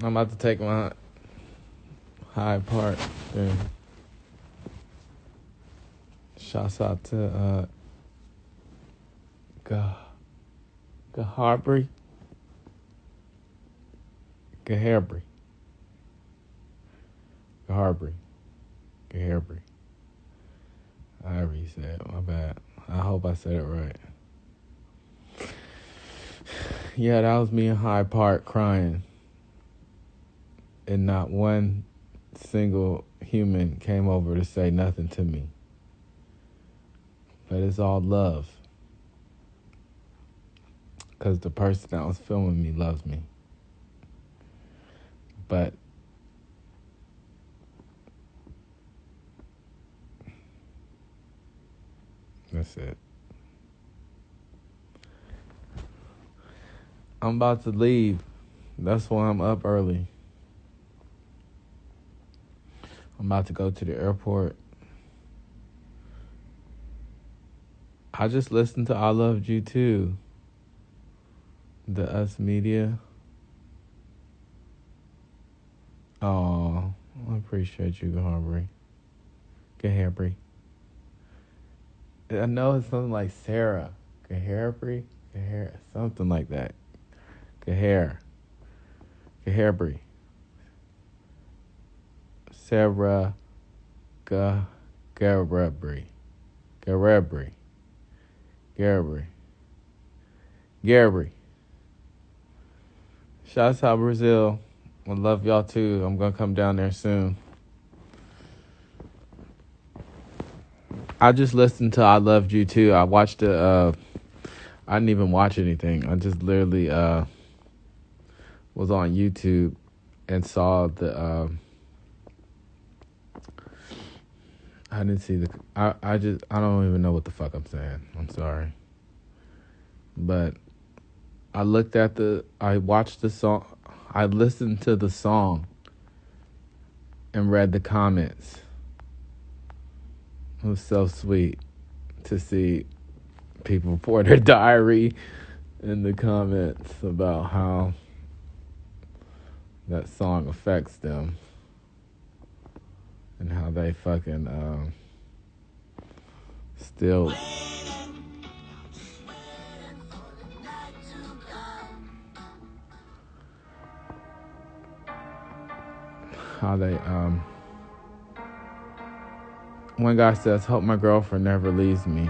I'm about to take my high part thing. Shouts out to Gahabri. Gahabri. However you say it, my bad. I hope I said it right. Yeah, that was me in Hyde Park crying. And not one single human came over to say nothing to me. But it's all love. Because the person that was filming me loves me. But that's it. I'm about to leave. That's why I'm up early. I'm about to go to the airport. I just listened to I Loved You Too. The Us Media. Oh, I appreciate you, Gahabri. I know it's something like Sarah. Gahabri? Something like that. Gahabri. Sarah Gahabri. Shouts out Brazil. I love y'all too. I'm gonna come down there soon. I just listened to I Loved You Too. I watched it. I didn't even watch anything. I just literally was on YouTube and saw the. I didn't see the. I don't even know what the fuck I'm saying. I'm sorry. But I watched the song. I listened to the song and read the comments. It was so sweet to see people pour their diary in the comments about how that song affects them and how they fucking still how they one guy says, hope my girlfriend never leaves me.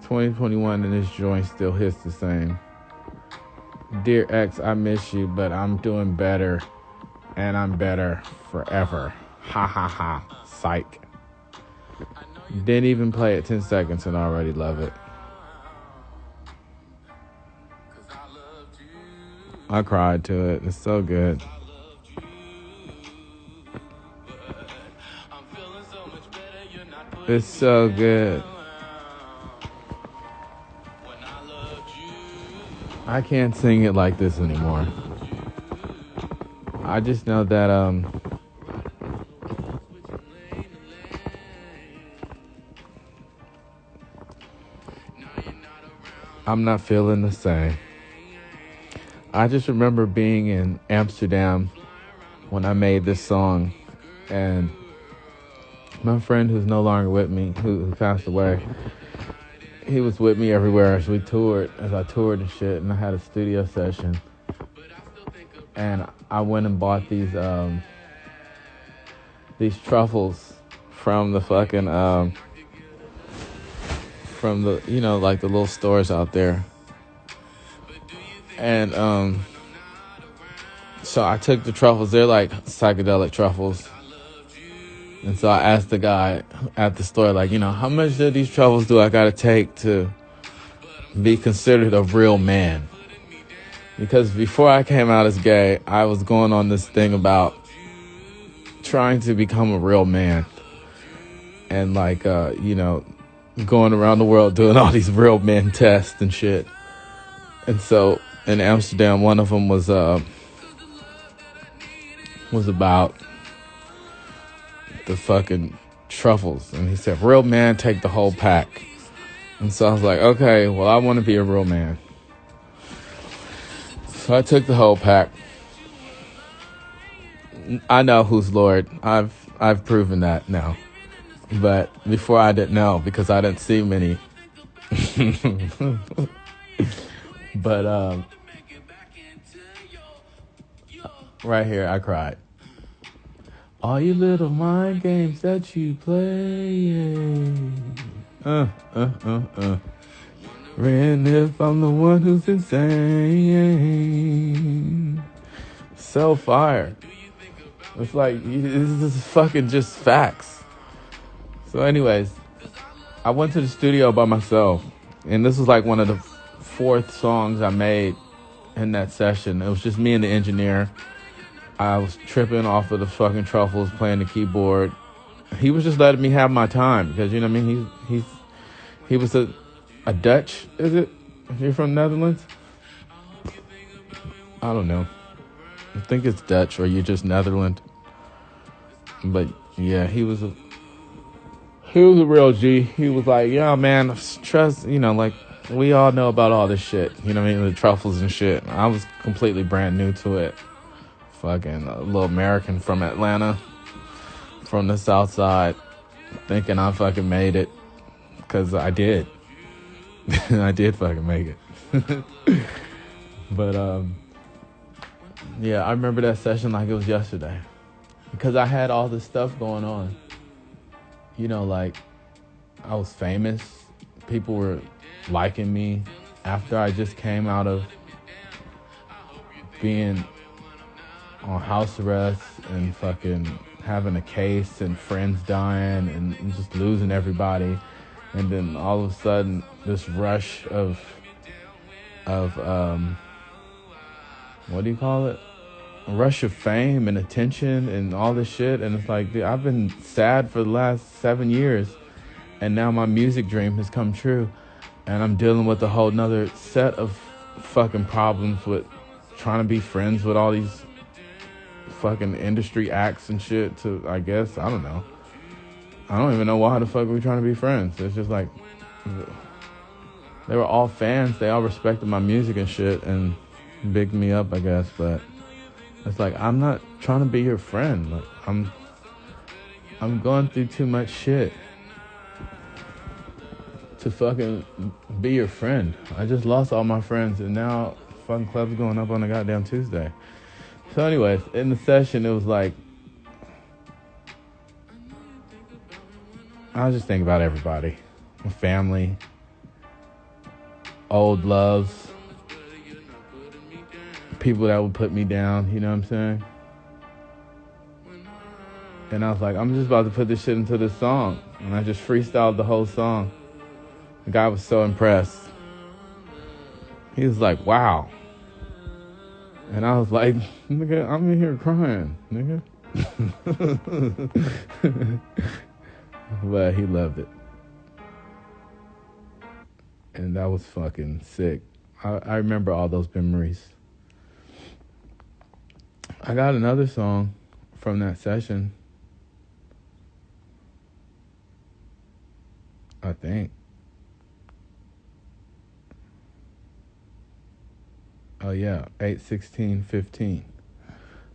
2021 and this joint still hits the same. Dear ex, I miss you, but I'm doing better and I'm better forever. Ha ha ha. Psych. Didn't even play it 10 seconds and already love it. I cried to it. It's so good. It's so good. I can't sing it like this anymore. I just know that I'm not feeling the same. I just remember being in Amsterdam when I made this song, and my friend who's no longer with me, who passed away, he was with me everywhere as I toured and shit, and I had a studio session. And I went and bought these truffles from the fucking from the, you know, like the little stores out there. And so I took the truffles. They're like psychedelic truffles. And so I asked the guy at the store, like, you know, how much of these truffles do I got to take to be considered a real man? Because before I came out as gay, I was going on this thing about trying to become a real man. And like, you know, going around the world doing all these real men tests and shit. And so in Amsterdam, one of them was about the fucking truffles, and he said, real man, take the whole pack. And so I was like, okay, well, I want to be a real man. So I took the whole pack, I know who's Lord. I've proven that now. But before I didn't know because I didn't see many. But right here I cried. All you little mind games that you play. Ran if I'm the one who's insane. So fire. It's like, this is fucking just facts. So anyways, I went to the studio by myself. And this was like one of the fourth songs I made in that session. It was just me and the engineer. I was tripping off of the fucking truffles, playing the keyboard. He was just letting me have my time because, you know what I mean? He was a Dutch, is it? You're from Netherlands? I don't know. I think it's Dutch or you're just Netherlands. But yeah, he was a real G. He was like, yeah, man, trust, like we all know about all this shit. You know what I mean? The truffles and shit. I was completely brand new to it. Fucking a little American from Atlanta, from the South Side, thinking I fucking made it. Because I did. I did fucking make it. But, yeah, I remember that session like it was yesterday. Because I had all this stuff going on. Like, I was famous. People were liking me after I just came out of being on house arrest and fucking having a case and friends dying and just losing everybody. And then all of a sudden, this rush of what do you call it? A rush of fame and attention and all this shit. And it's like, dude, I've been sad for the last 7 years. And now my music dream has come true. And I'm dealing with a whole nother set of fucking problems with trying to be friends with all these fucking industry acts and shit to, I guess, I don't know. I don't even know why the fuck we're trying to be friends. It's just like, they were all fans. They all respected my music and shit and bigged me up, I guess. But it's like, I'm not trying to be your friend. Like, I'm going through too much shit to fucking be your friend. I just lost all my friends and now fucking club's going up on a goddamn Tuesday. So anyways, in the session, it was like, I was just thinking about everybody. My family, old loves, people that would put me down, you know what I'm saying? And I was like, I'm just about to put this shit into this song. And I just freestyled the whole song. The guy was so impressed. He was like, wow. And I was like, nigga, I'm in here crying, nigga. But he loved it. And that was fucking sick. I remember all those memories. I got another song from that session. I think. Oh yeah, 8/16/15. It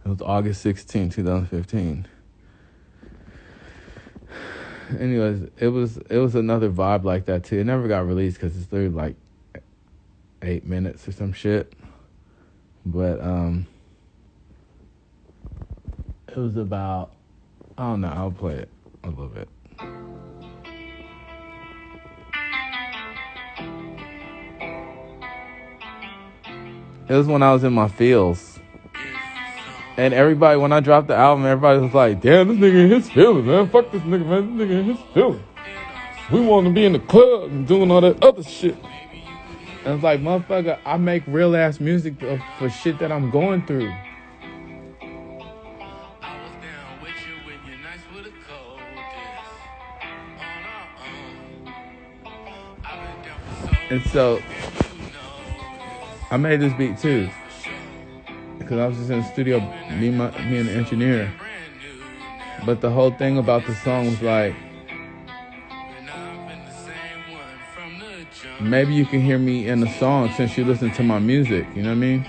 was August 16, 2015. Anyways, it was another vibe like that too. It never got released because it's literally like 8 minutes or some shit. But it was about, I don't know, I'll play it a little bit. It was when I was in my feels. And everybody, when I dropped the album, everybody was like, damn, this nigga in his feelings, man. Fuck this nigga, man. This nigga in his feelings. We want to be in the club and doing all that other shit. And it's like, motherfucker, I make real ass music for shit that I'm going through. And so I made this beat too. Because I was just in the studio, me and the engineer. But the whole thing about the song was like, maybe you can hear me in the song since you listen to my music, you know what I mean?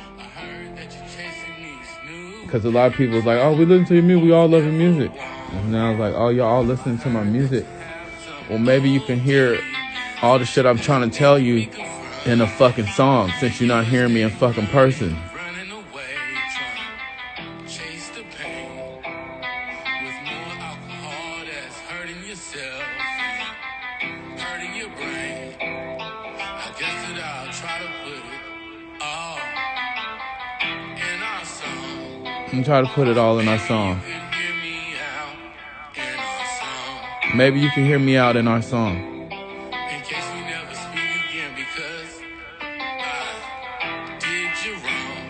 Because a lot of people was like, oh, we listen to your music, we all love your music. And then I was like, oh, y'all all listening to my music. Well, maybe you can hear all the shit I'm trying to tell you in a fucking song, since you're not hearing me in fucking person. I'm trying to put it all in our song. Maybe you can hear me out in our song. In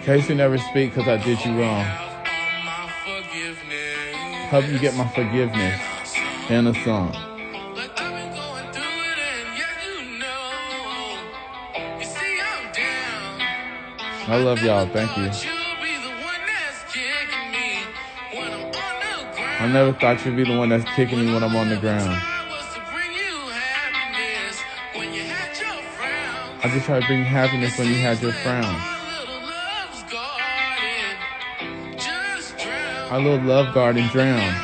case you never speak because I did you wrong. Help you get my forgiveness in a song. I love y'all. Thank you. I never thought you'd be the one that's kicking me when I'm on the ground. I just tried to bring you happiness when you had your frown. Our little love garden drowned.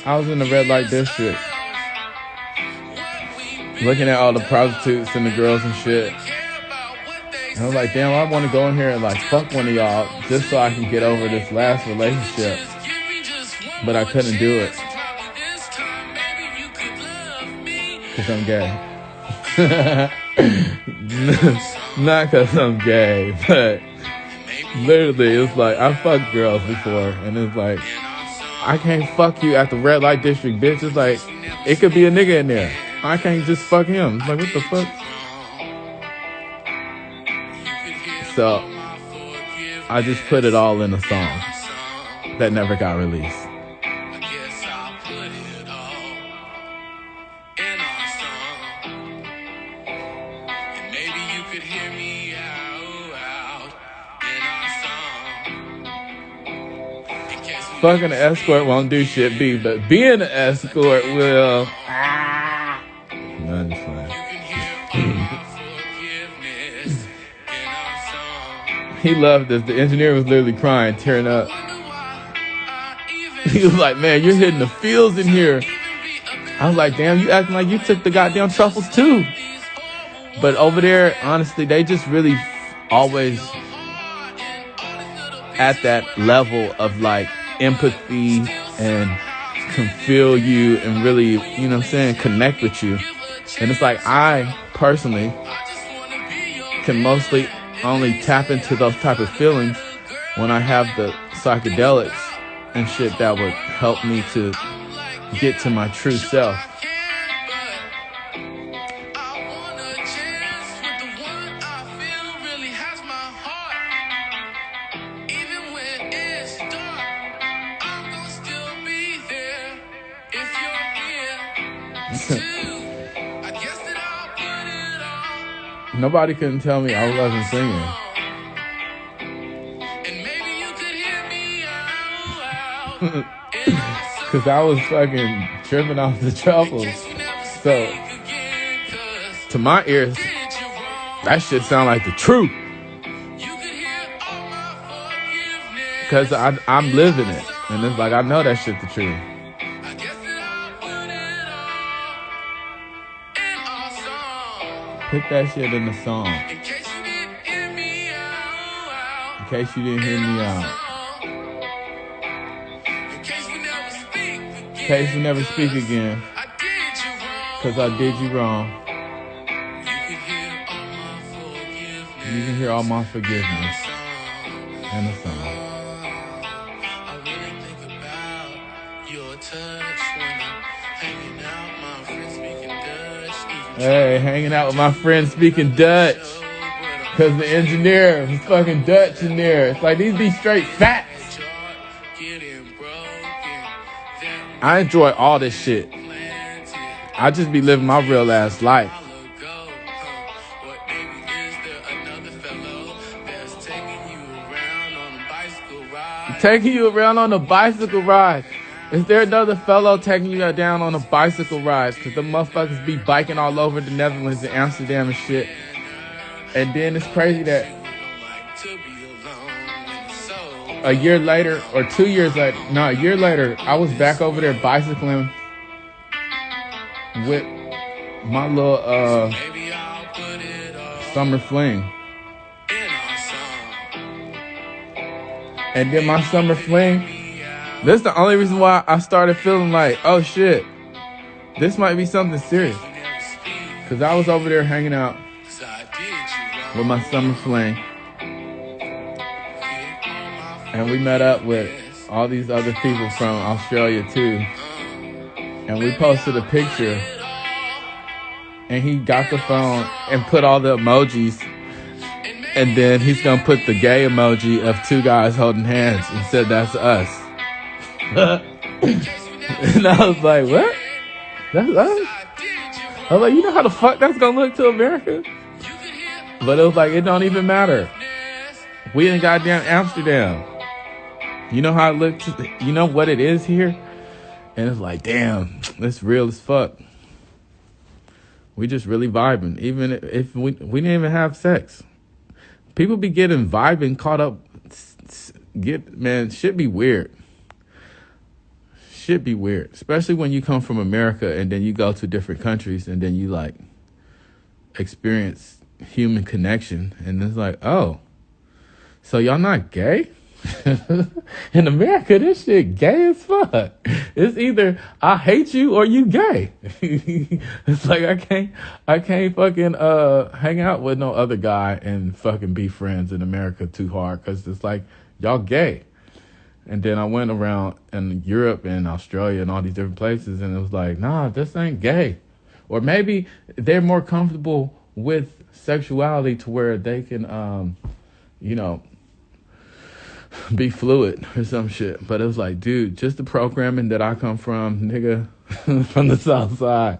I was in the red light district, looking at all the prostitutes and the girls and shit. And I was like, damn, I want to go in here and like fuck one of y'all just so I can get over this last relationship. But I couldn't do it. Because I'm gay. Not because I'm gay, but literally it's like, I fucked girls before. And it's like, I can't fuck you at the red light district, bitch. It's like, it could be a nigga in there. I can't just fuck him. It's like, what the fuck? So, I just put it all in a song that never got released. Fucking an escort won't do shit, B, but being an escort will. No, I'm just playing. He loved this. The engineer was literally crying, tearing up. He was like, man, you're hitting the fields in here. I was like, damn, you acting like you took the goddamn truffles too. But over there, honestly, they just really always at that level of like empathy and can feel you and really, you know what I'm saying, connect with you. And it's like, I personally can mostly only tap into those type of feelings when I have the psychedelics and shit that would help me to get to my true self. Nobody couldn't tell me I wasn't singing. Because I was fucking tripping off the truffles. So, to my ears, that shit sound like the truth. Because I'm living it. And it's like, I know that shit the truth. Put that shit in the song. In case you didn't hear me out. In case we never speak again. Because I did you wrong. You can hear all my forgiveness in the song. I really think about your touch when I'm hanging out, my friends speaking Dutch. Hey, hanging out with my friend speaking Dutch. Because the engineer was fucking Dutch in there. It's like, these be straight facts. I enjoy all this shit. I just be living my real ass life. Taking you around on a bicycle ride. Is there another fellow taking you down on a bicycle ride? Because the motherfuckers be biking all over the Netherlands and Amsterdam and shit. And then it's crazy that a year later, or 2 years later, no, a year later, I was back over there bicycling with my little summer fling. And then my summer fling, this is the only reason why I started feeling like, oh shit, this might be something serious. Because I was over there hanging out with my summer fling. And we met up with all these other people from Australia too. And we posted a picture. And he got the phone and put all the emojis. And then he's going to put the gay emoji of two guys holding hands and said, that's us. And I was like, what? That's us? I was like, you know how the fuck that's going to look to America? But it was like, it don't even matter. We in goddamn Amsterdam. You know how it looks? You know what it is here? And it's like, damn, it's real as fuck. We just really vibing. Even if we didn't even have sex. People be getting vibing, caught up. Man, shit be weird. Shit be weird. Especially when you come from America and then you go to different countries and then you like experience human connection. And it's like, oh, so y'all not gay? In America, this shit gay as fuck. It's either I hate you or you gay. It's like I can't fucking hang out with no other guy and fucking be friends in America too hard because it's like y'all gay. And then I went around in Europe and Australia and all these different places and it was like, nah, this ain't gay. Or maybe they're more comfortable with sexuality to where they can be fluid or some shit. But it was like, dude, just the programming that I come from, nigga, from the South Side,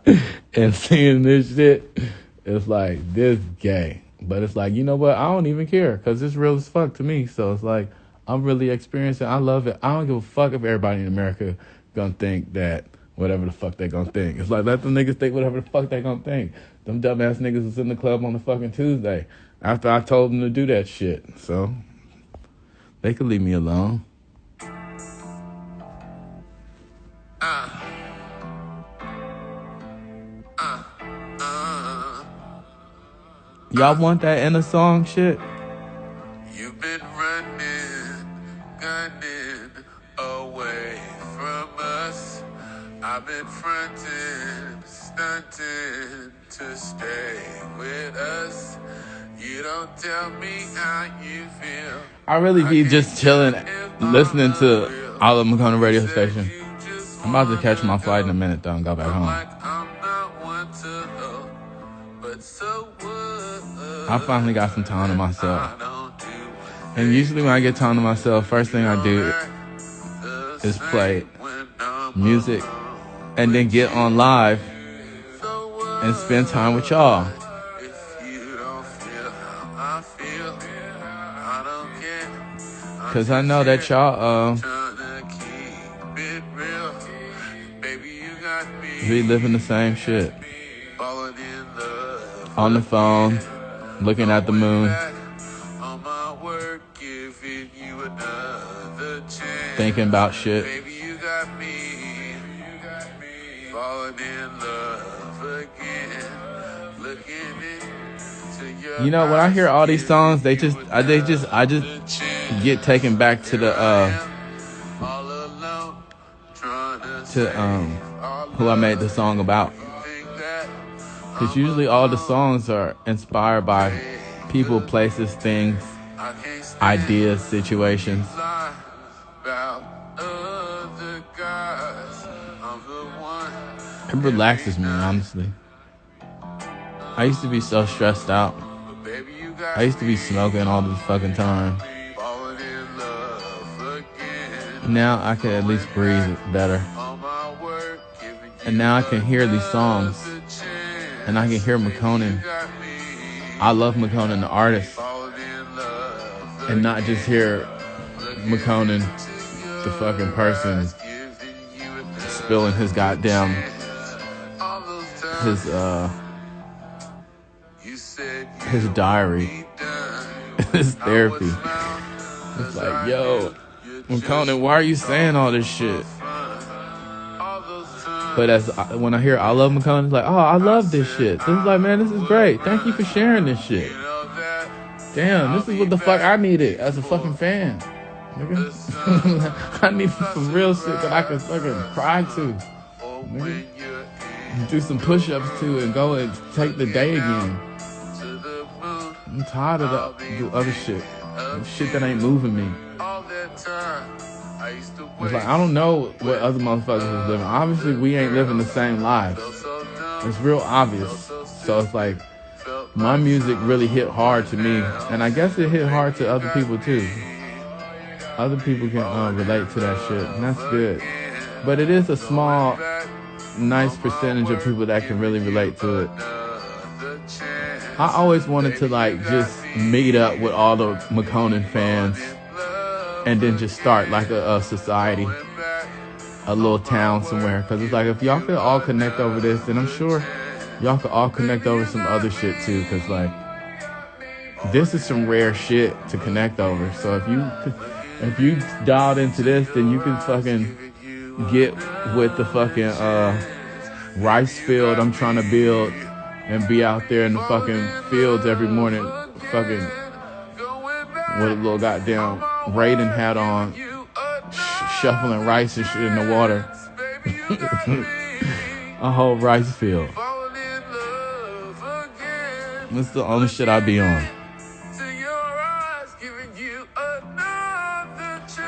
and seeing this shit, it's like, this gay. But it's like, you know what? I don't even care because it's real as fuck to me. So it's like, I'm really experiencing. I love it. I don't give a fuck if everybody in America gonna think that whatever the fuck they gonna think. It's like, let them niggas think whatever the fuck they gonna think. Them dumbass niggas was in the club on the fucking Tuesday after I told them to do that shit. So they could leave me alone. Y'all want that in a song shit? You've been gunning away from us. I've been stunting to stay with us. You don't tell me how you feel. I really be just chilling, listening to iLoveMakonnen radio station. I'm about to catch my flight in a minute though and go back home. I finally got some time to myself. And usually when I get time to myself, first thing I do is play music and then get on live and spend time with y'all. Cause I know that y'all be living the same shit. On the phone, looking at the moon, thinking about shit. You know, when I hear all these songs, I just get taken back to the who I made the song about. Because usually all the songs are inspired by people, places, things, ideas, situations. It relaxes me, honestly. I used to be so stressed out. I used to be smoking all the fucking time. Now I can at least breathe better. And now I can hear these songs. And I can hear Makonnen. iLoveMakonnen, the artist. And not just hear Makonnen, the fucking person, spilling his goddamn his diary, his therapy. It's like, yo, Makonnen, why are you saying all this shit? But when I hear I Love Makonnen, it's like, oh, I love this shit. This is like, man, this is great. Thank you for sharing this shit. Damn, this is what the fuck I needed as a fucking fan. Nigga. I need some real shit that I can fucking cry to. Nigga. Do some push-ups to and go and take the day again. I'm tired of the other shit. Shit that ain't moving me. It's like, I don't know what other motherfuckers is living. Obviously, we ain't living the same lives. It's real obvious. So it's like, my music really hit hard to me. And I guess it hit hard to other people too. Other people can relate to that shit. And that's good. But it is a small, nice percentage of people that can really relate to it. I always wanted to like just meet up with all the Makonnen fans and then just start like a society, a little town somewhere. Because it's like, if y'all could all connect over this, then I'm sure y'all could all connect over some other shit too. Because like, this is some rare shit to connect over. So if you dialed into this, then you can fucking get with the fucking rice field I'm trying to build and be out there in the fucking fields every morning fucking with a little goddamn Raiden hat on, shuffling rice and shit in the water. A whole rice field. That's the only shit I be on.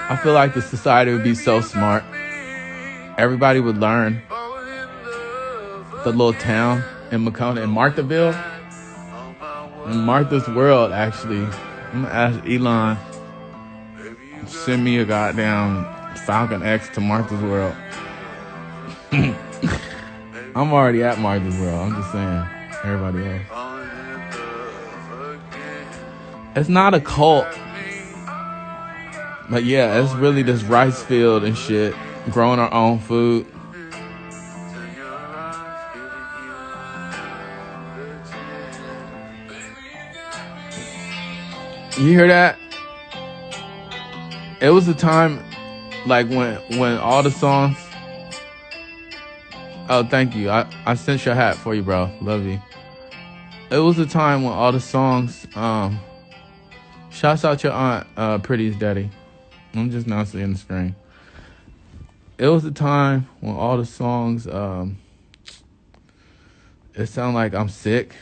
I feel like the society would be so smart. Everybody would learn the little town in Makonnen, in Marthaville, in Martha's World, actually. I'm gonna ask Elon, send me a goddamn Falcon X to Martha's World. I'm already at Martha's World. I'm just saying, everybody else. It's not a cult. But yeah, it's really this rice field and shit. Growing our own food. You hear that? It was a time like when all the songs. Oh, thank you. I sent your hat for you, bro. Love you. It was a time when all the songs shouts out your aunt, Pretty's daddy. I'm just now seeing the screen. It was a time when all the songs, it sounded like I'm sick.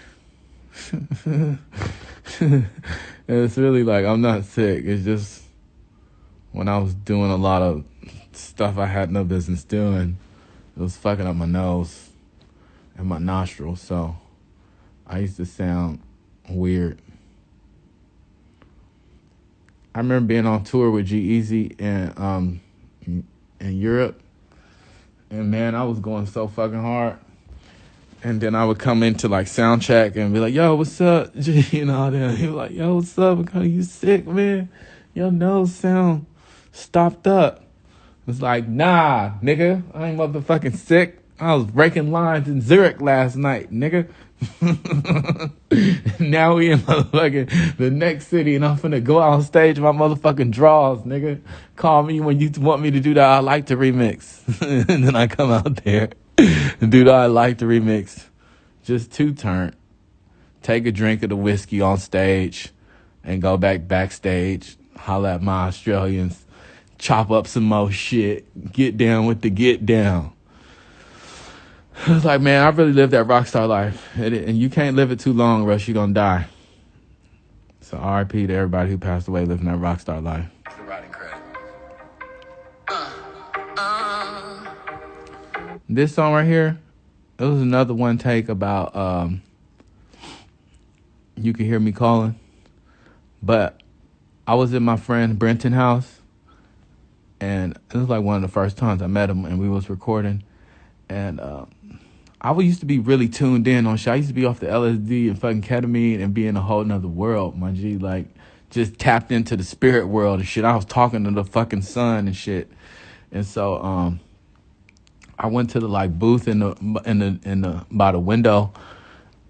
It's really like I'm not sick. It's just when I was doing a lot of stuff I had no business doing, it was fucking up my nose and my nostrils. So I used to sound weird. I remember being on tour with G-Eazy in Europe. And man, I was going so fucking hard. And then I would come into like sound check and be like, yo, what's up? You know, then he was like, yo, what's up? Because you sick, man. Your nose sound stopped up. It's like, nah, nigga. I ain't motherfucking sick. I was breaking lines in Zurich last night, nigga. Now we in motherfucking the next city and I'm finna go out on stage with my motherfucking draws, nigga. Call me when you want me to do that I Like to remix. And then I come out there and do the I Like to remix. Just two-turn. Take a drink of the whiskey on stage and go backstage. Holla at my Australians. Chop up some more shit. Get down with the get down. It's like, man, I really lived that rock star life. And you can't live it too long or else you're going to die. So RIP to everybody who passed away living that rock star life. The writing credit. This song right here, it was another one take about You Can Hear Me Calling. But I was in my friend Brenton's house. And it was like one of the first times I met him and we was recording. And I used to be really tuned in on shit. I used to be off the LSD and fucking ketamine and be in a whole nother world, my G. Like, just tapped into the spirit world and shit. I was talking to the fucking sun and shit. And so I went to the like booth in the by the window,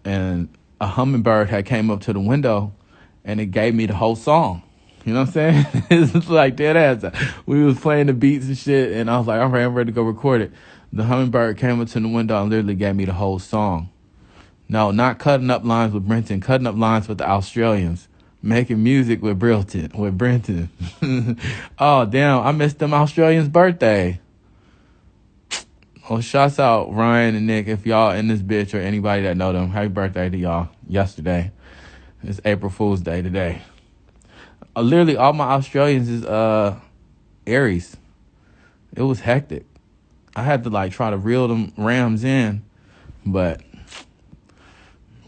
and a hummingbird had came up to the window, and it gave me the whole song. You know what I'm saying? It's like dead ass. We was playing the beats and shit, and I was like, all right, I'm ready to go record it. The hummingbird came up to the window and literally gave me the whole song. No, not cutting up lines with Brenton, cutting up lines with the Australians. Making music with Brenton. Oh, damn, I missed them Australians' birthday. Well, shouts out Ryan and Nick if y'all in this bitch or anybody that know them. Happy birthday to y'all yesterday. It's April Fool's Day today. Literally all my Australians is Aries. It was hectic. I had to like try to reel them rams in, but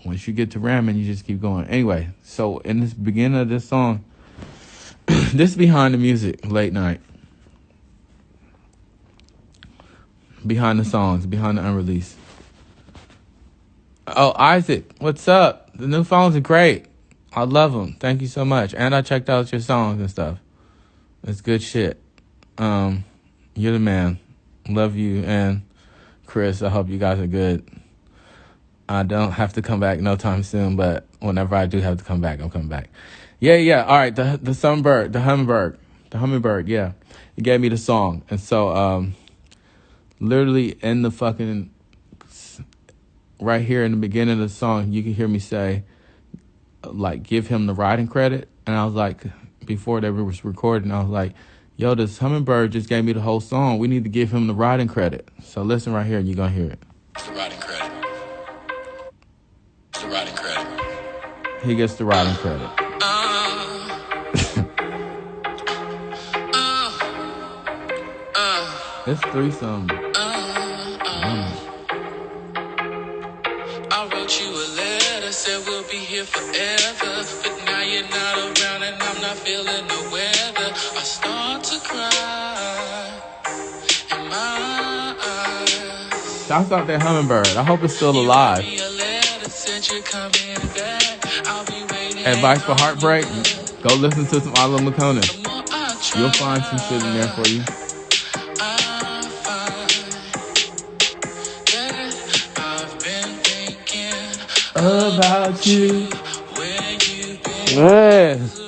once you get to ramming, you just keep going. Anyway, so in this beginning of this song, this is behind the music, late night. Behind the songs, behind the unreleased. Oh, Isaac, what's up? The new phones are great. I love them. Thank you so much. And I checked out your songs and stuff. It's good shit. You're the man. Love you. And Chris, I hope you guys are good. I don't have to come back no time soon, but whenever I do have to come back, I'm coming back. Yeah. All right, the sunbird, the hummingbird, yeah. He gave me the song. And so literally in the fucking right here in the beginning of the song, you can hear me say, like, give him the writing credit. And I was like, before they was recording, I was like, yo, this hummingbird just gave me the whole song. We need to give him the writing credit. So listen right here and you're going to hear it. The writing credit. The writing credit. He gets the writing credit. It's threesome. I wrote you a letter, said we'll be here forever, but now you're not around and I'm not feeling the weather. I start to cry in my eyes. Shouts out that hummingbird. I hope it's still alive. Advice for heartbreak? Go listen to some iLoveMakonnen. You'll find some shit in there for you. About you. Yes.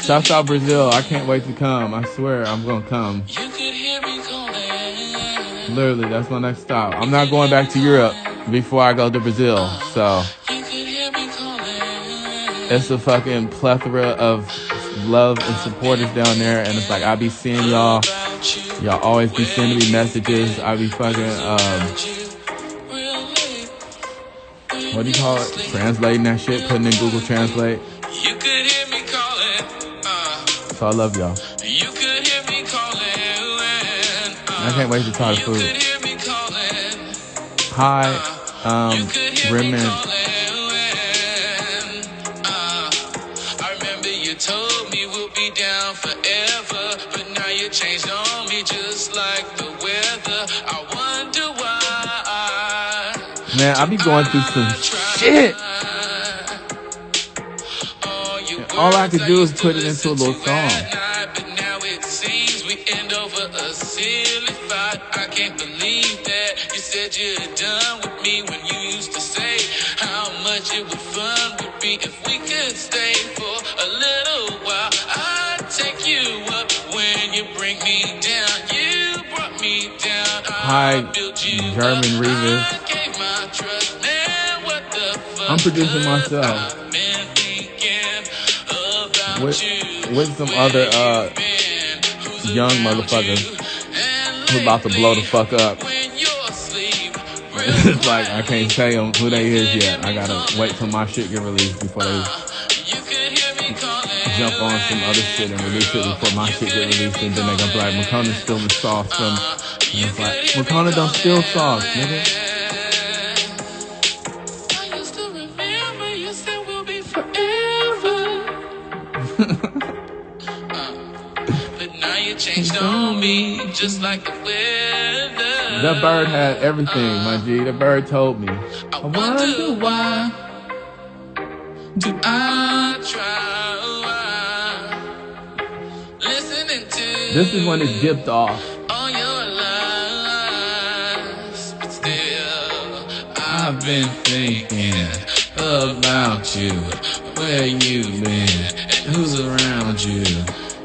Shouts out Brazil. I can't wait to come. I swear I'm gonna come. Literally, that's my next stop. I'm not going back to Europe before I go to Brazil. So it's a fucking plethora of love and supporters down there, and it's like I be seeing y'all. Y'all always be sending me messages. I be fucking what do you call it? Translating that shit, putting in Google Translate. You could hear me calling. So I love y'all. You could hear me calling. I can't wait to try the food. You could hear me calling. Hi, Brimman. I remember you told me we'll be down forever, but now you changed on me just like the weather. I wonder why. Man, I be going through some shit. All I could do is put it into a little song. But now it seems we end over a silly fight. I can't believe that you said you're done with me when you used to say how much it would fun would be if we could stay for a little while. I'd take you up when you bring me down. You brought me down. Hi, German Revis. I'm producing myself. With some other young motherfuckers who about to blow the fuck up. It's like I can't tell them who they is yet. I gotta wait till my shit get released before they jump on some other shit and release it before my shit get released, and then they gonna be like, Makonnen stealing sauce from. And it's like, Makonnen don't steal sauce, nigga. Changed on me just like the weather. That bird had everything, my G. The bird told me. I wonder why do I try? This is when it dipped off. All your lies, but still, I've been thinking about you, where you been, and who's around you.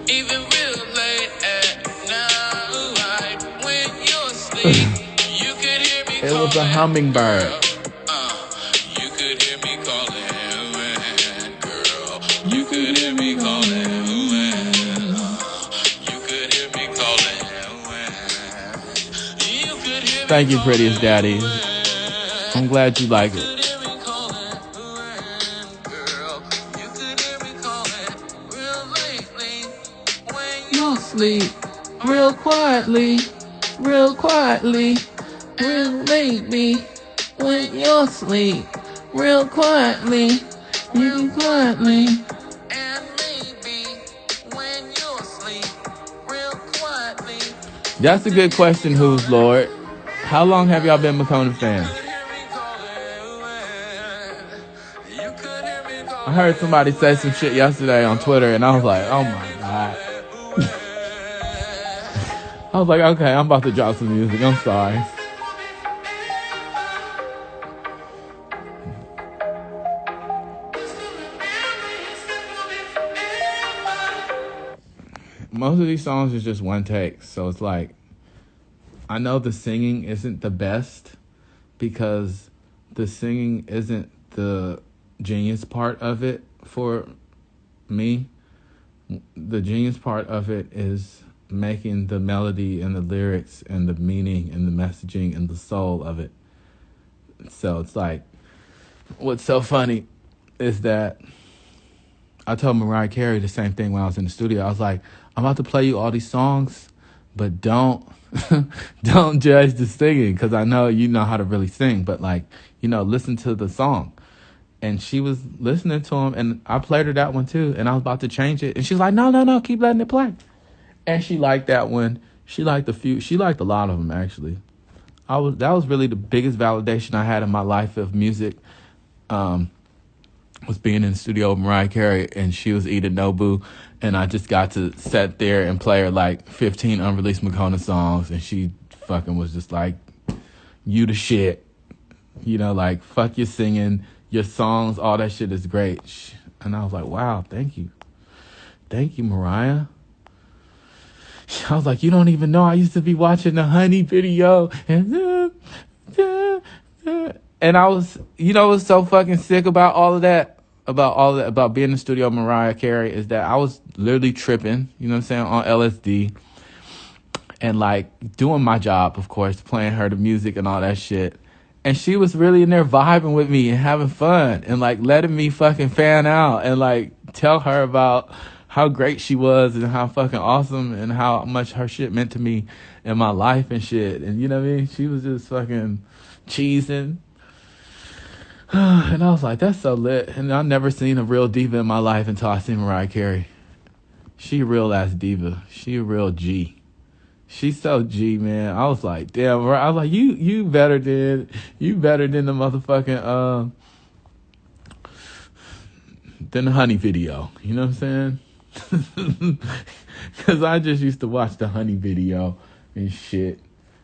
even real late at night when you're asleep, you could hear me It was a calling, hummingbird. you could hear me calling, girl. You could hear me calling, you could hear me calling, you could hear me. Thank you, prettiest daddy. I'm glad you like it. You'll sleep real quietly, real quietly, real lately. When you'll sleep real quietly, real quietly. And maybe when you're asleep, real quietly. That's a good question, Who's Lord. How long have y'all been Makonnen fans? I heard somebody say some shit yesterday on Twitter, and I was like, oh my God. I was like, okay, I'm about to drop some music. I'm sorry. Most of these songs is just one take, so it's like, I know the singing isn't the best because the singing isn't the genius part of it for me. The genius part of it is making the melody and the lyrics and the meaning and the messaging and the soul of it. So it's like, what's so funny is that I told Mariah Carey the same thing when I was in the studio. I was like, I'm about to play you all these songs, but don't judge the singing, because I know you know how to really sing, but like, listen to the song. And she was listening to him, and I played her that one too, and I was about to change it, and she's like, no, keep letting it play. And she liked that one. She liked a lot of them, actually. That was really the biggest validation I had in my life of music, was being in the studio with Mariah Carey, and she was eating Nobu, and I just got to sit there and play her like 15 unreleased Makonnen songs, and she fucking was just like, you the shit. Like, fuck your singing, your songs, all that shit is great. And I was like, wow, thank you. Thank you, Mariah. I was like, you don't even know I used to be watching the Honey video, and I was, what's so fucking sick about all of that, about being in the studio with Mariah Carey, is that I was literally tripping, on LSD, and like doing my job, of course, playing her the music and all that shit. And she was really in there vibing with me and having fun and like letting me fucking fan out and like tell her about how great she was and how fucking awesome and how much her shit meant to me in my life and shit. And you know what I mean? She was just fucking cheesing. And I was like, that's so lit. And I've never seen a real diva in my life until I seen Mariah Carey. She a real ass diva. She a real G. She's so G, man. I was like, damn. I was like, you better than the motherfucking than the Honey video. You know what I'm saying? Because I just used to watch the Honey video and shit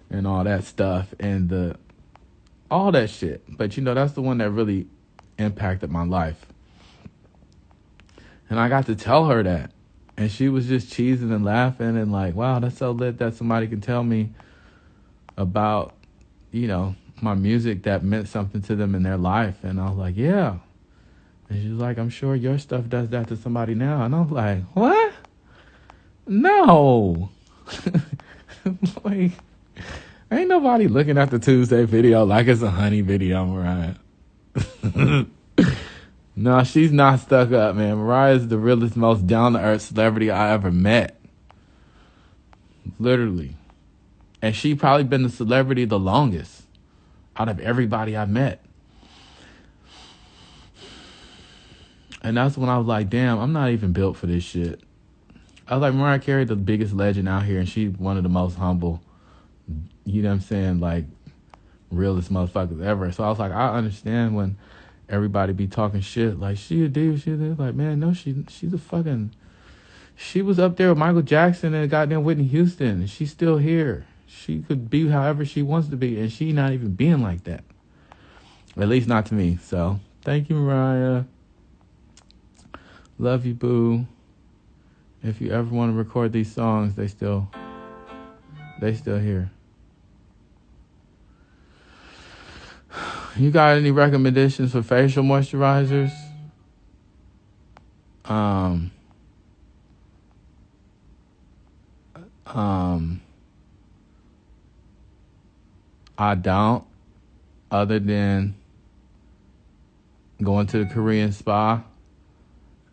and all that stuff and all that shit. But that's the one that really impacted my life. And I got to tell her that. And she was just cheesing and laughing and like, wow, that's so lit that somebody can tell me about, my music that meant something to them in their life. And I was like, yeah. And she was like, I'm sure your stuff does that to somebody now. And I was like, what? No. Like, ain't nobody looking at the Tuesday video like it's a Honey video, Mariah. No, she's not stuck up, man. Mariah's the realest, most down-to-earth celebrity I ever met. Literally. And she probably been the celebrity the longest out of everybody I met. And that's when I was like, damn, I'm not even built for this shit. I was like, Mariah Carey, the biggest legend out here, and she's one of the most humble, you know what I'm saying, like, realest motherfuckers ever. So I was like, I understand when everybody be talking shit like she a diva, like, man, no, she's a fucking, She was up there with Michael Jackson and goddamn Whitney Houston. And she's still here. She could be however she wants to be, and she not even being like that. At least not to me. So thank you, Mariah. Love you, boo. If you ever want to record these songs, they still here. You got any recommendations for facial moisturizers? I don't, other than going to the Korean spa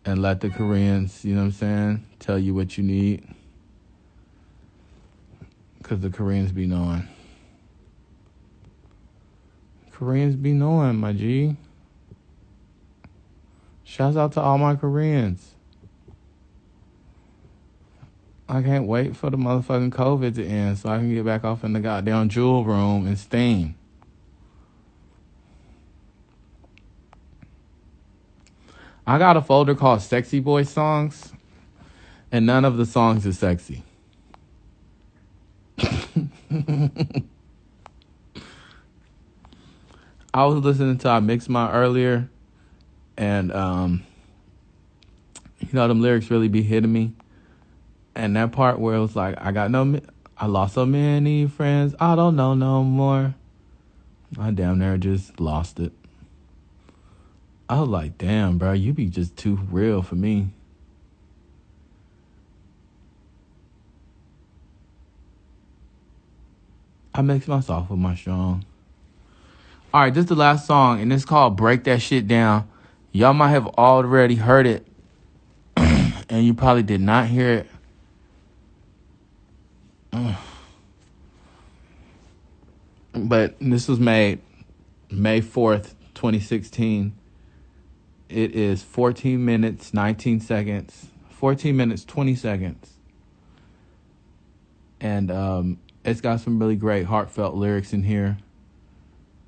and let the Koreans, you know what I'm saying, tell you what you need. Because the Koreans be knowing. Koreans be knowing, my G. Shouts out to all my Koreans. I can't wait for the motherfucking COVID to end so I can get back off in the goddamn jewel room and steam. I got a folder called Sexy Boy Songs, and none of the songs are sexy. I was listening to I Mix My earlier, and you know, them lyrics really be hitting me. And that part where it was like, I lost so many friends, I don't know no more. I damn near just lost it. I was like, damn, bro, you be just too real for me. I mix my soft with my strong. All right, this is the last song, and it's called Break That Shit Down. Y'all might have already heard it, and you probably did not hear it. But this was made May 4th, 2016. It is 14 minutes, 19 seconds. 14 minutes, 20 seconds. And it's got some really great heartfelt lyrics in here.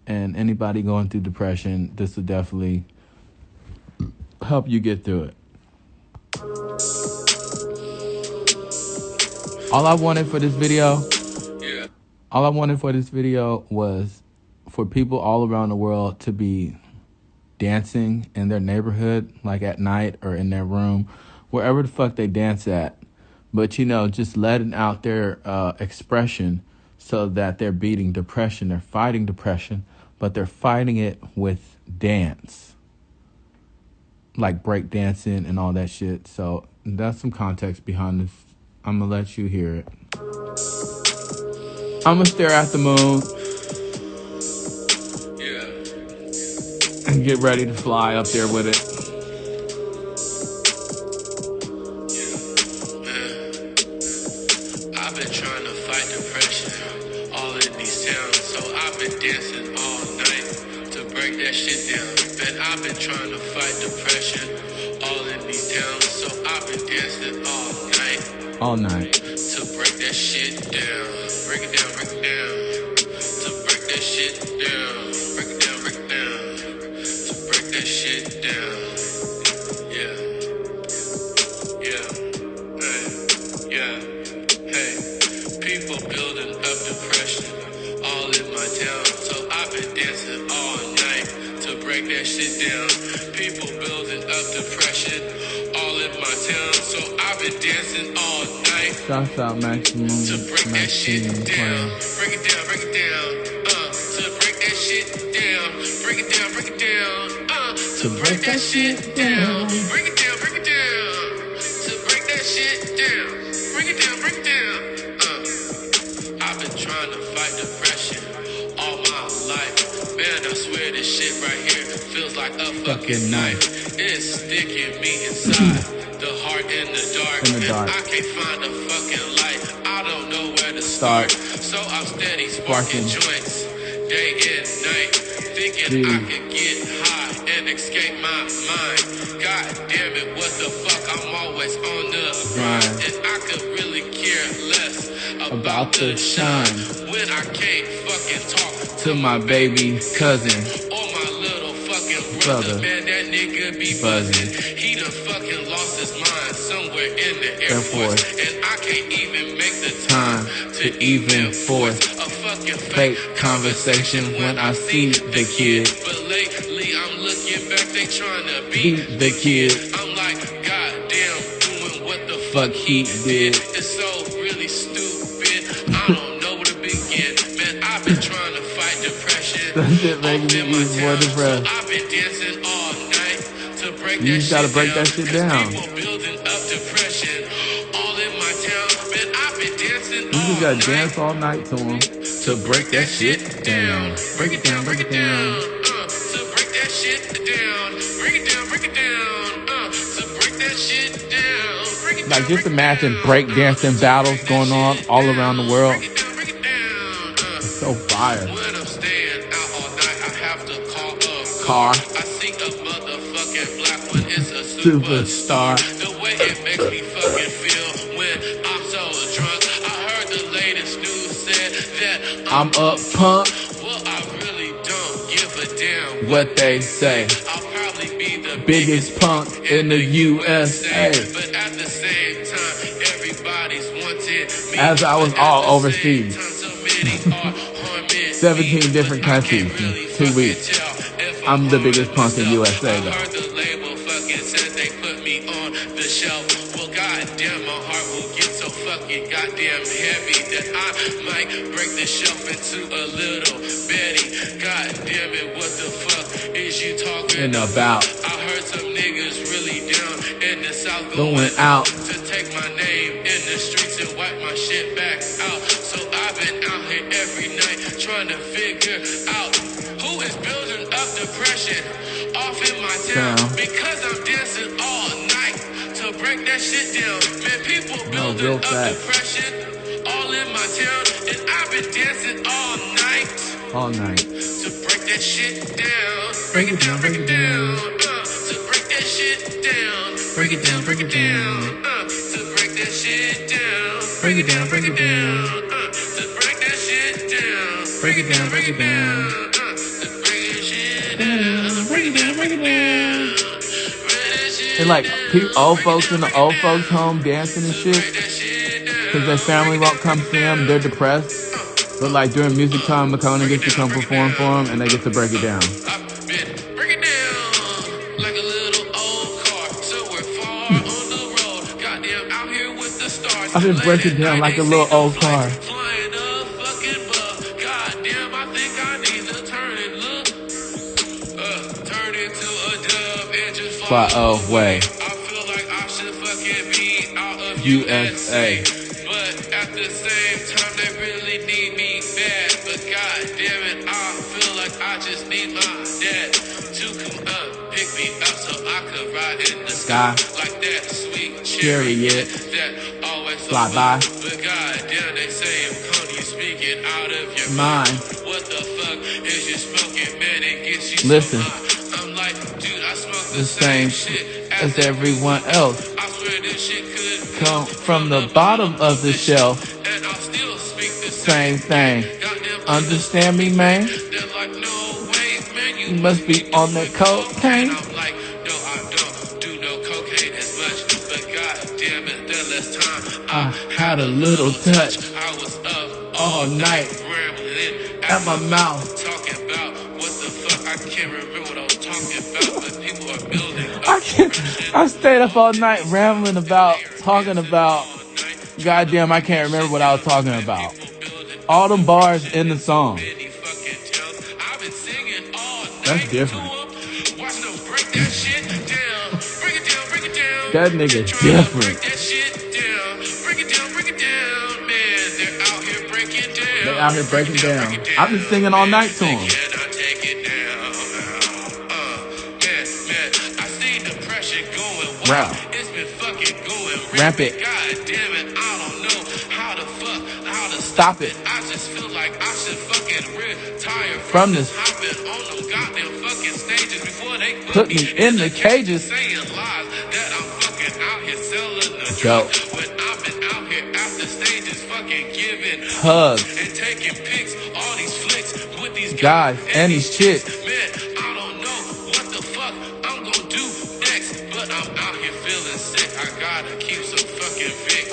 And anybody going through depression, this will definitely help you get through it. All I wanted for this video was for people all around the world to be dancing in their neighborhood, like at night or in their room, wherever the fuck they dance at. But, you know, just letting out their expression so that they're beating depression. They're fighting depression, but they're fighting it with dance. Like break dancing and all that shit. So that's some context behind this. I'm going to let you hear it. I'm going to stare at the moon. And get ready to fly up there with it. I've been trying to fight depression all in these towns, so I've been dancing all night to break that shit down. Man, I've been trying to fight depression all in these towns, so I've been dancing all night to break that shit down. Break it down, break it down. To break that shit down. Break it down, break it down. To break that shit down. Yeah. Hey. People building up depression all in my town, so I've been dancing all night to break that shit down. People building up depression all in my town, so I've been dancing all night. Shouts out Maximum to break that shit down. playing. Break it down, break it down. To break that shit down. Break it down, break it down. To break that shit down. Break it down, break it down. To break that shit down. Break it down, break it down. I've been trying to fight depression all my life. Man, I swear this shit right here feels like a fucking knife. It's sticking me inside the heart in the dark. And I can't find a fucking light. I don't know where to start. So I'm steady sparking joints day and night, thinking I could get high and escape my mind. God damn it, what the fuck? I'm always on the grind, and I could really care less about the shine when I can't fucking talk to my baby cousin or my little fucking brother. Man, that nigga be buzzing. He done fucking lost his mind somewhere somewhere in the Air Force, and I can't even make the time to even force a fucking fake conversation when I see the kid. But lately I'm looking back, they trying to beat the kid. I'm like, goddamn, doing what the fuck he did. It's so really stupid. I don't know where to begin. Man, I've been trying to fight depression. That shit making me even more depressed. So I've been dancing all night to break You that just gotta shit break down, that shit 'cause down. people building up depression all in my town. Man, I've been dancing You just gotta all dance night all night to him. to break that shit down. Break it down, break it down. To break that shit down. Break it down, break it down. To break that shit down. Break it down. Like, just imagine breakdancing battles going on all around the world. Break it down, break it down. It's so fire. When I'm staying out all night, I have to call a Car. I see a motherfucking black one. It's a Superstar. The way it makes me fucking feel when I'm so drunk. I heard the latest news said that I'm up pump. well, I really don't give a damn What they say. I'll probably be the Biggest punk in the USA. but at the same time, everybody's wanting me. As I was But at all the overseas. same time, so many are harming 17 me. different But I countries can't really in 2 fucking weeks. tell if I'm the biggest harming punk in myself. USA I though. heard the label fucking said they put me on the shelf. Well, goddamn, my heart will get so fucking goddamn heavy that I might break the shelf into a little Betty. Goddamn it, what the fuck is you talking And about I heard some niggas really down in the South going out. to take my name in the streets and wipe my shit back out. So I've been out here every night trying to figure out who is building up depression off in my town. Town. Because I'm dancing all night to break that shit down. Man, people No, building real up facts. depression all in my town, and I've been dancing all night All night. to break that shit down. Break it down, break it down. To break that shit down. Break it down, break it down. To break that shit down. Break it down, break it down. To break that shit down. Break it down, break it down. To break that shit down. Break it down, break it down. Break that shit And like down. old folks in the old folks home dancing and shit. Break that shit down. Cause their family won't come see them. They're depressed. But like during music time, McKonnen gets to come perform for them and they get to break it down. I've been breaking down like a little old car, so we're far on the road. Goddamn, out here with the stars. I've been breaking down like a little old car. Flying a fucking bug. Goddamn, I think I need to turn it look. Turn into a dove and just Fly away. I feel like I should fucking be out of USA. But at the same time, they really need me bad. But goddamn it, I feel like I just need my dad to come up, pick me up so I could ride in the sky like that sweet chariot that always Fly by. But goddamn, they say I'm Coney, you speaking out of your Mine. What the fuck is you smoking, man? It gets you Listen. so high. I'm like, dude, I smoke The same shit as everyone else. I swear this shit could Come from the bottom of the shelf. and I'll still speak the Same thing. Goddamn, Understand me, man? they're like, no way, man, You must be on that cocaine. I'm like, no, I don't do no cocaine as much, but goddamn it, that last time I had a little touch I was up all night rambling at my mouth. talking about what the fuck. I can't remember what I was talking about, but people are building up. I stayed up all night rambling about, talking about, goddamn, I can't remember what I was talking about. All them bars in the song. I've been singing all night. That's different. Watch them break that shit down. Break it down, break it down. That nigga Tryna break different. that shit down. Break it down, break it down. Man, they're out here breaking down. They out here breaking down. I've been singing all night to They them. cannot take it down. Man, I see depression going wild. Rap. It's been fucking going Rampant. God damn it, I don't know how to Stop it. I just feel like I should fucking retire From this. hopping on them goddamn fucking stages before they Put me in the cages. saying lies that I'm fucking out here selling the Dope. drugs. When I've been out here after stages fucking giving Hugs. and taking pics, all these flicks with these Guys and these chicks. Man, I don't know what the fuck I'm gonna do next, but I'm out here feeling sick. I gotta keep some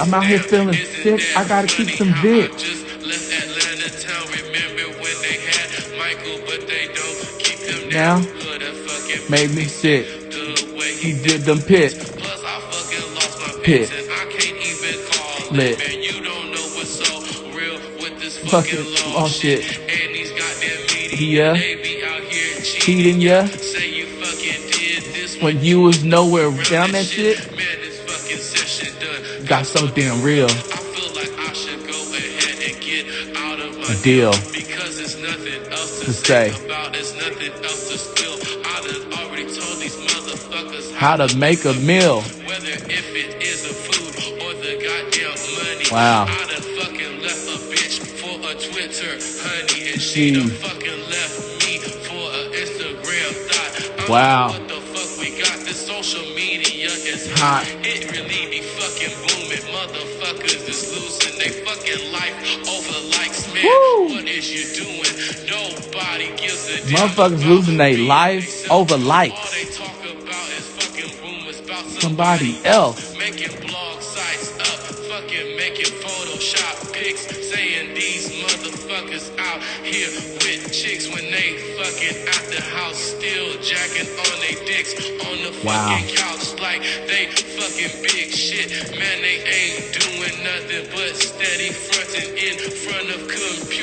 I'm out here feeling sick. I gotta keep some Vic. Just left Atlanta town. Remember when they had Michael, but they don't keep him now. Now That fucking made me sick. the way He did them pits. Plus, I fucking lost my Pit. patience. I can't even call Lit. it. Man, you don't know what's so real with this Fucking fucking law law shit. And these goddamn media, Yeah. they be out here Cheating ya. Say you fucking did this When you was nowhere down that shit. Man, this fucking session done. Got so damn real. I feel like I should go ahead and get out of my Deal. because there's nothing else To say. about. There's nothing else to spill. I done already told these motherfuckers How to make a meal. whether if it is the food or the goddamn money. Wow. I done fucking left a bitch for a Twitter, honey, and she done fucking left me for an Instagram thought. Wow. What the fuck we got? This social media is Hot. It really be fucking booming. Motherfuckers is losing they fucking life over likes, man. Woo. What is you doing? Nobody gives a damn. Motherfuckers about losing their being life themselves. over All likes. they talk about is fucking rumors about Somebody else. making blog sites up, fucking making Photoshop pics, saying these motherfuckers out here with chicks when they fucking at the house, still jacking on they dicks on the Wow. fucking couch like they fucking big shit. Man, they ain't doing nothing but steady fronting in front of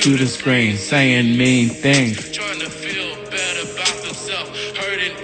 To the screen, saying mean things. trying to feel better about themselves, hurting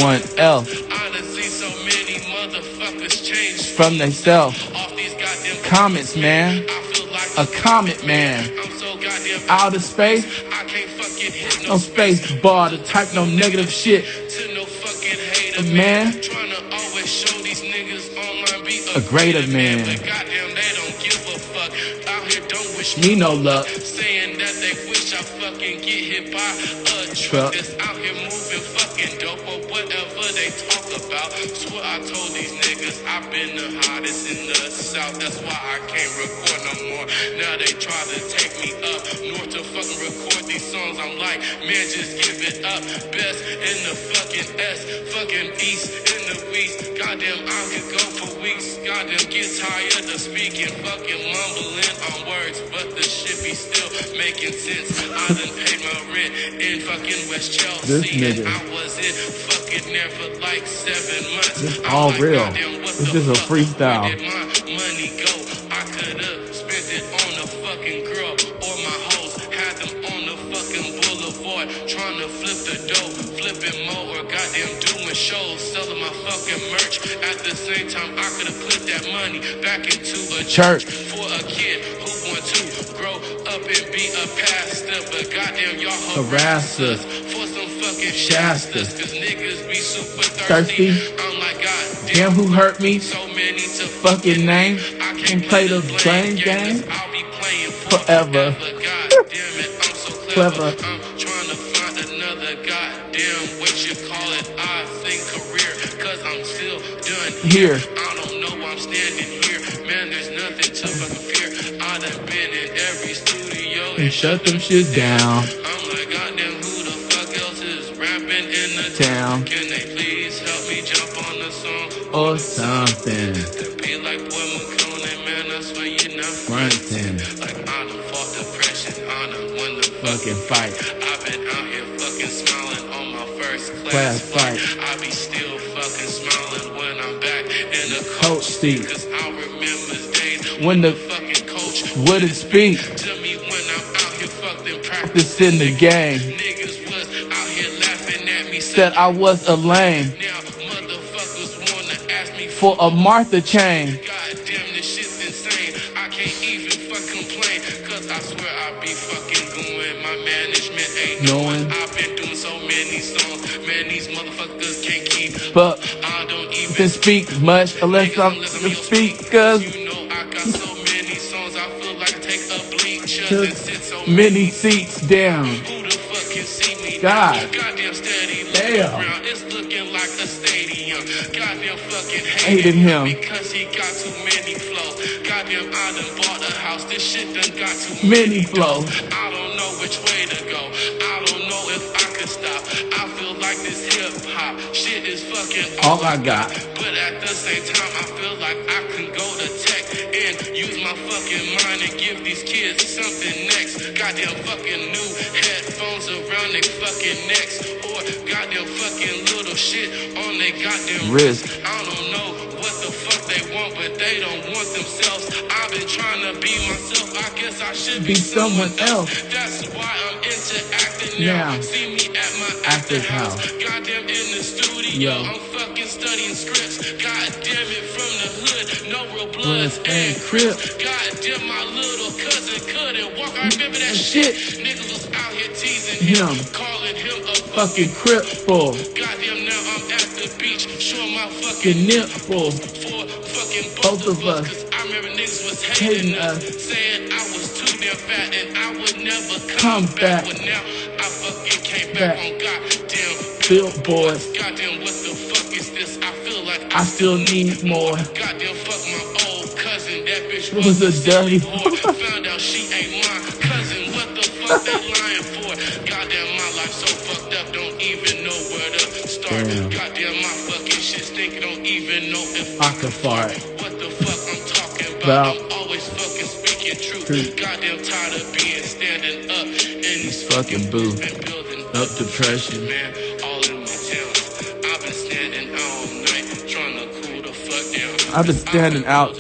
One else I done seen so many motherfuckers change from themselves. off these goddamn Comments, man. I feel like A comment, man. I'm so goddamn Outer space. I can't fucking hit No space bar to type no negative shit. to no fucking hater, Man. Trying to always show these niggas online be A greater man. But goddamn, they don't give a fuck. Out here don't wish Me no luck. saying that they wish I fucking get hit by a truck Truck. that's out here moving fucking dope or whatever they talk about. Swear I told these niggas I've been the hottest in the south. That's why I can't record no more. Now they try to take me up north to fucking record these songs. I'm like, man, just give it up. Best in the fucking S, fucking east in the west. Goddamn, I could go for weeks. Goddamn, get tired of speaking, fucking mumbling on words, but the shit be still making sense. I done paid my rent in fucking West Chelsea. This nigga. I was in fucking there for like 7 months. This I'm all like, real. goddamn, what This the is a fuck? freestyle. Where did my money go? I could've spent it on a fucking girl or my hoes. Had them on the fucking boulevard, trying to flip the dough, flipping more or goddamn doing shows, selling my fucking merch. At the same time, I could've put that money back into a church for a kid who want to grow up and be a pastor. But goddamn, y'all harass us for some fucking shastas, cause niggas be super thirsty. I'm like, goddamn, Damn, who hurt me? so many to Fucking name. I Can't play the blame game. I'll be playing Forever. God damn it, I'm so clever. Clever. I'm trying to find another goddamn what you call it. I think career, cause I'm still done Here. I don't know why I'm standing here. Man, there's nothing to fucking fear. I done been in every studio And shut them shit down. I'm like, goddamn, who the fuck else is rapping in the Town. Can they please help me jump on the song? Or something. Be like, boy, McConan, man, I swear you're not Frontin'. like, I done fought depression, I done won the Fucking fight. I've been out here fucking smiling on my first Class class fight. I be still fucking smiling when I'm back in the Coach seat. Cause I remember days When the fucking coach wouldn't speak. to me when I'm out here fucking practicing. This in the game. Niggas was out here laughing at me, Said I was a lame. now motherfuckers wanna ask me For a Martha chain. goddamn, this shit's insane. I can't even fuck complain, cause I swear I be fucking going. My management ain't knowing. Knowing. I've been doing so many songs, man, these motherfuckers can't keep. But I don't even didn't speak much unless I'm the speakers. You know I got so many songs, I feel like I take a bleachers Took and sit so many seats down. Who the fuck can see me? God. Goddamn steady. Damn. Around. It's looking like a stadium. Goddamn fucking Hated him. because he got too many flows. Goddamn, I done bought a house. This shit done got too Many flows. I don't know which way to go. I don't know if I could stop. I feel like this hip hop shit is fucking All I got. But at the same time, I feel like I can go to tech and use my fucking mind and give these kids something next. Goddamn fucking new headphones around their fucking necks. Or goddamn fucking little shit on their goddamn wrist. I don't know what the fuck they want, but they don't want themselves. I've been trying to be myself, I guess I should be someone else. That's why I'm into acting now. See me at my acting house. Goddamn in the studio, I'm fucking studying scripts. Goddamn it, from the hood, no real bloods and crips. Goddamn, my little cousin couldn't walk, I remember that shit. Niggas was out here teasing him, calling him a fucking cripple. Goddamn, now I'm at the beach, showing my fucking nipples for fucking both of us. Cause I remember niggas was hating us, saying I was too damn fat and I would never come back. But now I fucking came back on goddamn billboards. Goddamn, what the fuck is this? I feel like I still need more. Goddamn, fuck my old cousin, that bitch was a dirty whore. Found out she ain't my cousin, what the fuck they lying for? Goddamn, my life so fucked up, don't even know where to start. Goddamn, my fucking shit stink, don't even know if I can fart. What the fuck I'm talking about? I'm always fucking speaking truth. Goddamn tired of being standing up in these fucking booths. Been building up depression, man, all in my towns. I've been standing all night, trying to cool the fuck down. I've been standing out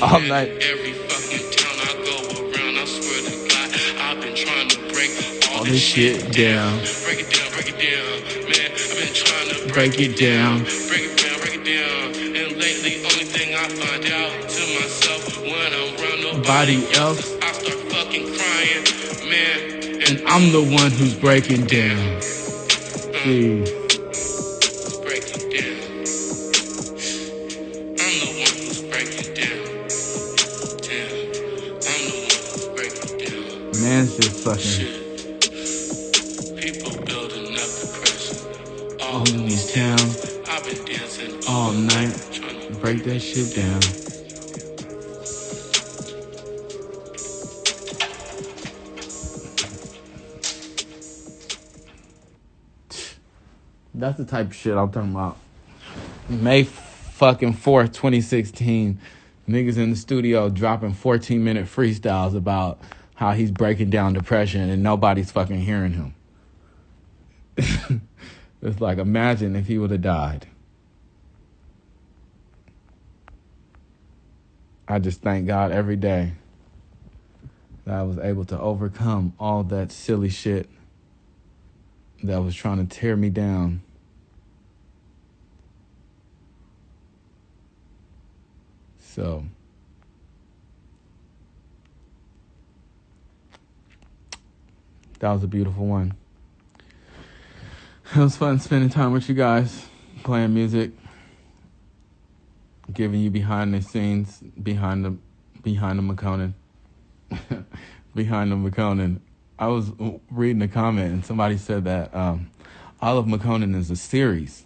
all night. Every fucking town I go around, I swear to God, I've been trying to break all this shit down. Break it down, man. I've been trying to break it down. Break it down. And lately, only thing I find out to myself when I'm around nobody else, I start fucking crying, man. And I'm the one who's breaking down. Jeez. Let's break it down. I'm the one who's breaking down. Damn. I'm the one who's breaking down. Man's just fucking Shit. People building up depression all in these towns. I've been dancing all night. trying to Break that shit down. That's the type of shit I'm talking about. May fucking 4th, 2016. Niggas in the studio dropping 14-minute freestyles about how he's breaking down depression and nobody's fucking hearing him. It's like, imagine if he would have died. I just thank God every day that I was able to overcome all that silly shit that was trying to tear me down. So, that was a beautiful one. It was fun spending time with you guys, playing music, giving you behind the scenes, behind the Makonnen. Behind the Makonnen. I was reading a comment and somebody said that iLoveMakonnen is a series.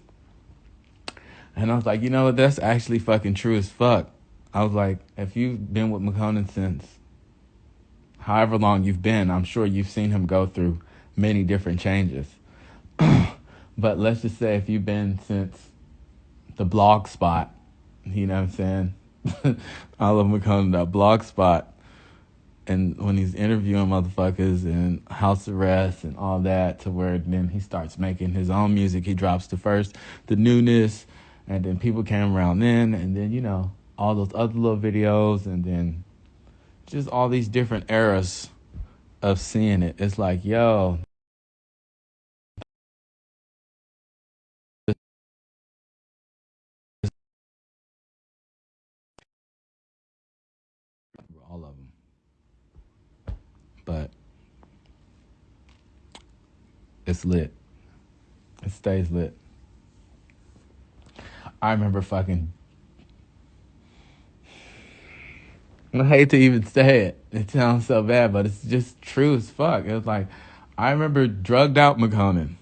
And I was like, you know what, that's actually fucking true as fuck. I was like, if you've been with Makonnen since however long you've been, I'm sure you've seen him go through many different changes. But let's just say if you've been since the blog spot, you know what I'm saying? iLoveMakonnen, that blog spot. And when he's interviewing motherfuckers and house arrest and all that, to where then he starts making his own music. He drops the newness, and then people came around then, and then, you know, all those other little videos, and then just all these different eras of seeing it. It's like, yo, all of them. But it's lit. It stays lit. I remember fucking, I hate to even say it. It sounds so bad, but it's just true as fuck. It was like, I remember drugged out Makonnen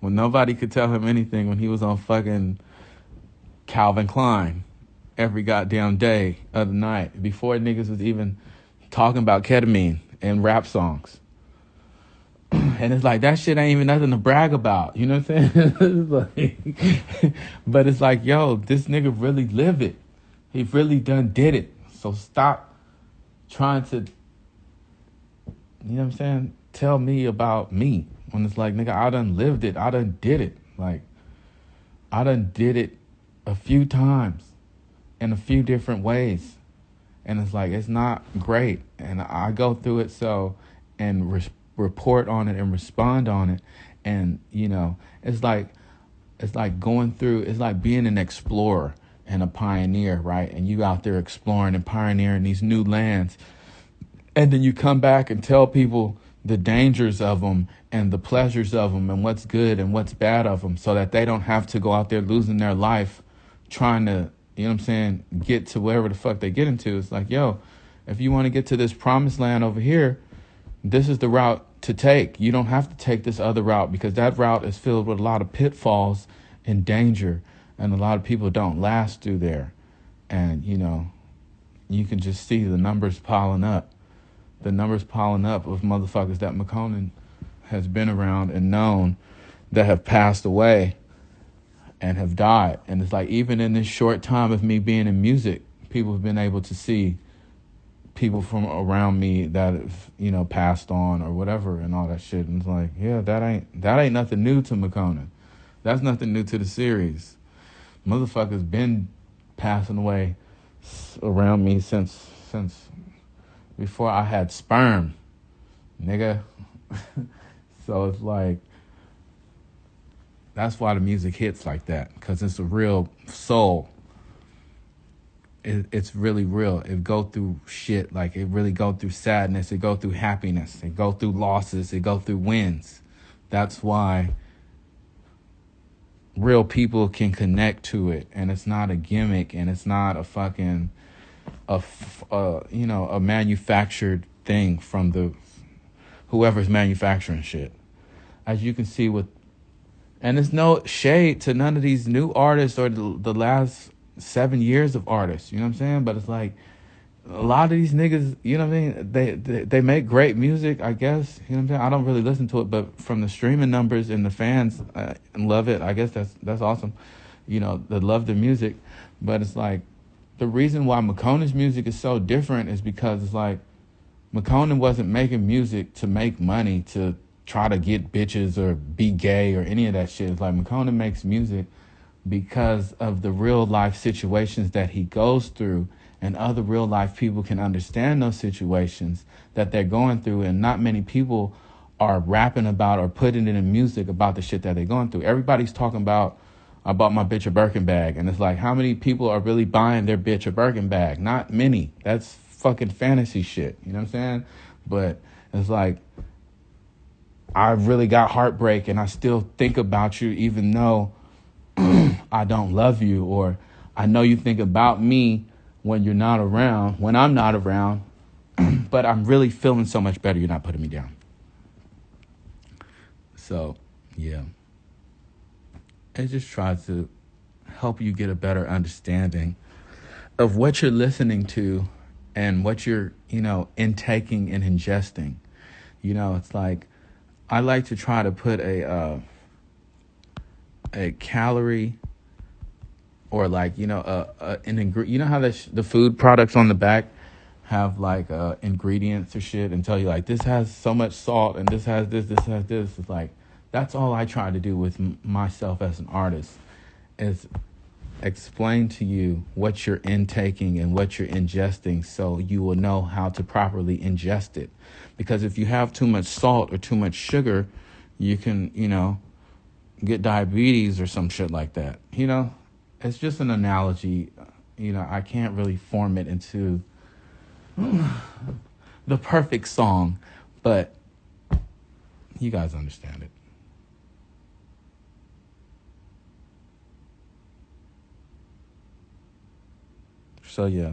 when nobody could tell him anything, when he was on fucking Calvin Klein every goddamn day of the night, before niggas was even talking about ketamine and rap songs. And it's like, that shit ain't even nothing to brag about. You know what I'm saying? It's like, but it's like, yo, this nigga really lived it. He really done did it. So stop trying to, you know what I'm saying, tell me about me. When it's like, nigga, I done lived it. I done did it. Like, I done did it a few times in a few different ways. And it's like, it's not great. And I go through it and report on it and respond on it. And, you know, it's like going through, it's like being an explorer and a pioneer, right? And you out there exploring and pioneering these new lands. And then you come back and tell people the dangers of them and the pleasures of them and what's good and what's bad of them, so that they don't have to go out there losing their life trying to, you know what I'm saying, get to wherever the fuck they get into. It's like, yo, if you want to get to this promised land over here, this is the route to take. You don't have to take this other route, because that route is filled with a lot of pitfalls and danger, and a lot of people don't last through there. And, you know, you can just see the numbers piling up. The numbers piling up of motherfuckers that Makonnen has been around and known that have passed away and have died. And it's like, even in this short time of me being in music, people have been able to see people from around me that have, you know, passed on or whatever and all that shit. And it's like, yeah, that ain't nothing new to Makonnen. That's nothing new to the series. Motherfuckers been passing away around me since before I had sperm, nigga. So it's like, that's why the music hits like that, because it's a real soul. It's really real. It go through shit. Like, it really go through sadness. It go through happiness. It go through losses. It go through wins. That's why real people can connect to it, and it's not a gimmick, and it's not a fucking a manufactured thing from the whoever's manufacturing shit. As you can see with, and there's no shade to none of these new artists or the last 7 years of artists, you know what I'm saying? But it's like, a lot of these niggas, you know what I mean? They make great music, I guess. You know what I'm saying? I don't really listen to it, but from the streaming numbers and the fans love it. I guess that's awesome. You know, they love the music. But it's like, the reason why Makonnen's music is so different is because it's like, Makonnen wasn't making music to make money, to try to get bitches or be gay or any of that shit. It's like, Makonnen makes music because of the real life situations that he goes through, and other real life people can understand those situations that they're going through, and not many people are rapping about or putting it in music about the shit that they're going through. Everybody's talking about, I bought my bitch a Birkin bag, and it's like, how many people are really buying their bitch a Birkin bag? Not many. That's fucking fantasy shit, you know what I'm saying? But it's like, I really got heartbreak, and I still think about you even though I don't love you, or I know you think about me when you're not around, when I'm not around, but I'm really feeling so much better, you're not putting me down. So, yeah. It just tries to help you get a better understanding of what you're listening to and what you're, you know, intaking and ingesting. You know, it's like, I like to try to put a calorie, or like, you know, you know how the food products on the back have like ingredients or shit, and tell you like, this has so much salt and this has this has this. It's like, that's all I try to do with myself as an artist, is explain to you what you're intaking and what you're ingesting, so you will know how to properly ingest it. Because if you have too much salt or too much sugar, you can, you know, get diabetes or some shit like that. You know, it's just an analogy. You know, I can't really form it into the perfect song, but you guys understand it. So yeah,